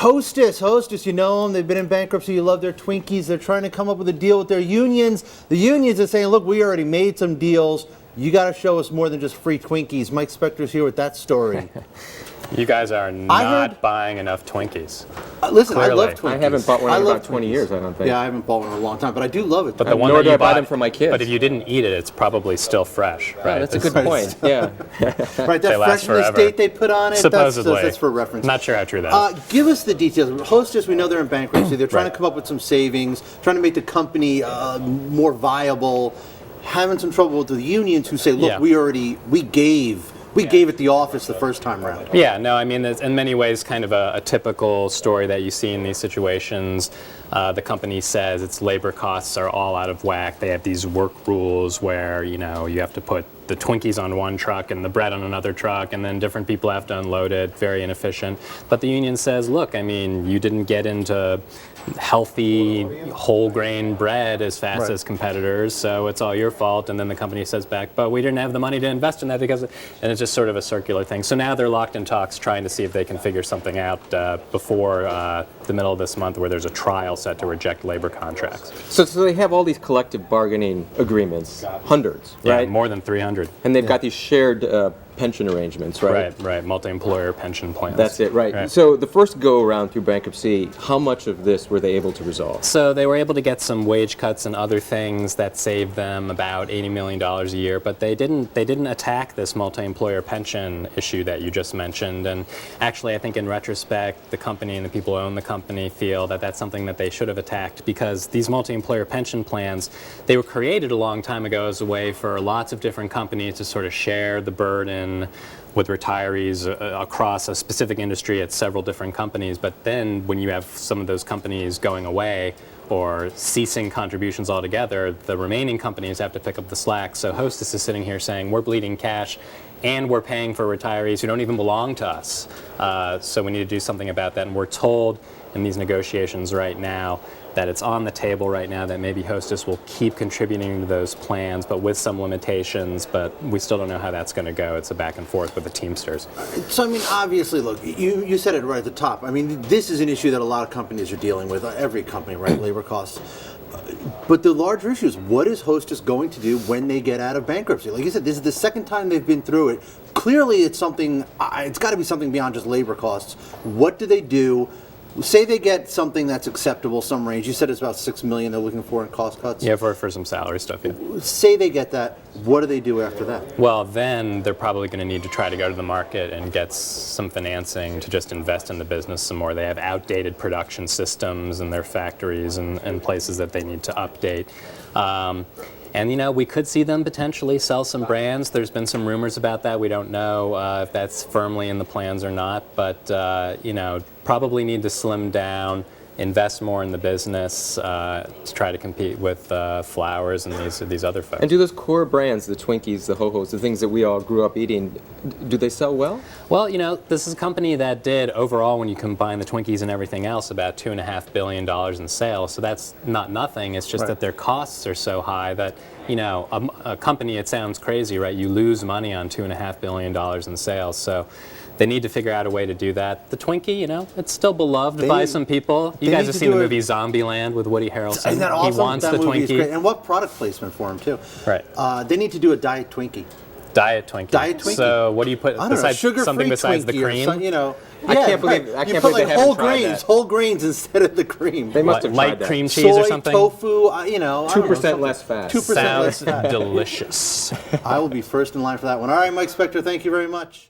Hostess, you know them. They've been in bankruptcy. You love their Twinkies. They're trying to come up with a deal with their unions. The unions are saying, look, we already made some deals. You got to show us more than just free Twinkies. Mike Spector's here with that story. You guys are not buying enough Twinkies. Listen, Clearly. I love Twinkies. I haven't bought one in about 20 Twinkies. years, I don't think. Yeah, I haven't bought one in a long time, but I do love it. But the one nor that do you I buy bought, them for my kids. But if you didn't eat it, it's probably still fresh, right? That's a good point. Yeah. Right, that last freshness forever. date they put on it, Supposedly. that's for reference. Not sure how true that is. Give us the details. Hostess, we know they're in bankruptcy. They're trying to come up with some savings, trying to make the company more viable, having some trouble with the unions who say, look, we gave it the office the first time around. Yeah, no, I mean, it's in many ways kind of a typical story that you see in these situations. The company says its labor costs are all out of whack. They have these work rules where, you have to put the Twinkies on one truck and the bread on another truck, and then different people have to unload it. Very inefficient. But the union says, look, I mean, you didn't get into healthy whole grain bread as fast as competitors, so it's all your fault. And then the company says back, but we didn't have the money to invest in that and it's just sort of a circular thing. So now they're locked in talks trying to see if they can figure something out before the middle of this month, where there's a trial set to reject labor contracts. So they have all these collective bargaining agreements, hundreds, right? Yeah, more than 300. And they've got these shared pension arrangements, right? Right, multi-employer pension plans. That's it, right. So the first go-around through bankruptcy, how much of this were they able to resolve? So they were able to get some wage cuts and other things that saved them about $80 million a year, but they didn't attack this multi-employer pension issue that you just mentioned. And actually, I think in retrospect, the company and the people who own the company feel that that's something that they should have attacked, because these multi-employer pension plans, they were created a long time ago as a way for lots of different companies to sort of share the burden with retirees across a specific industry at several different companies. But then when you have some of those companies going away or ceasing contributions altogether, the remaining companies have to pick up the slack. So Hostess is sitting here saying, we're bleeding cash and we're paying for retirees who don't even belong to us. So we need to do something about that. And we're told in these negotiations right now that it's on the table right now that maybe Hostess will keep contributing to those plans, but with some limitations, but we still don't know how that's going to go. It's a back and forth with the Teamsters. So, I mean, obviously, look, you said it right at the top. I mean, this is an issue that a lot of companies are dealing with, every company, right, labor costs. But the larger issue is, what is Hostess going to do when they get out of bankruptcy? Like you said, this is the second time they've been through it. Clearly, it's something, it's got to be something beyond just labor costs. What do they do? Say they get something that's acceptable, some range. You said it's about $6 million they're looking for in cost cuts. Yeah, for some salary stuff. Yeah. Say they get that. What do they do after that? Well, then they're probably going to need to try to go to the market and get some financing to just invest in the business some more. They have outdated production systems in their factories and places that they need to update. And, we could see them potentially sell some brands. There's been some rumors about that. We don't know if that's firmly in the plans or not. But, probably need to slim down, invest more in the business to try to compete with Flowers and these other folks. And do those core brands, the Twinkies, the Ho-Hos, the things that we all grew up eating, do they sell well? Well, this is a company that did overall, when you combine the Twinkies and everything else, about $2.5 billion in sales. So that's not nothing. It's just that their costs are so high that, a company, it sounds crazy, right? You lose money on $2.5 billion in sales. So they need to figure out a way to do that. The Twinkie, it's still beloved by some people. You guys have seen the movie Zombieland with Woody Harrelson. Isn't that awesome? He wants that the movie Twinkie. is great. And what product placement for him, too. Right. They need to do a Diet Twinkie. Diet Twinkie. Diet Twinkie. So what do you put besides something besides the cream? I can't believe they haven't tried that. Whole grains instead of the cream. They must have tried light that. cream cheese Soy, or something. Tofu, 2% less fat. 2% less Sounds fat. delicious. I will be first in line for that one. All right, Mike Spector, thank you very much.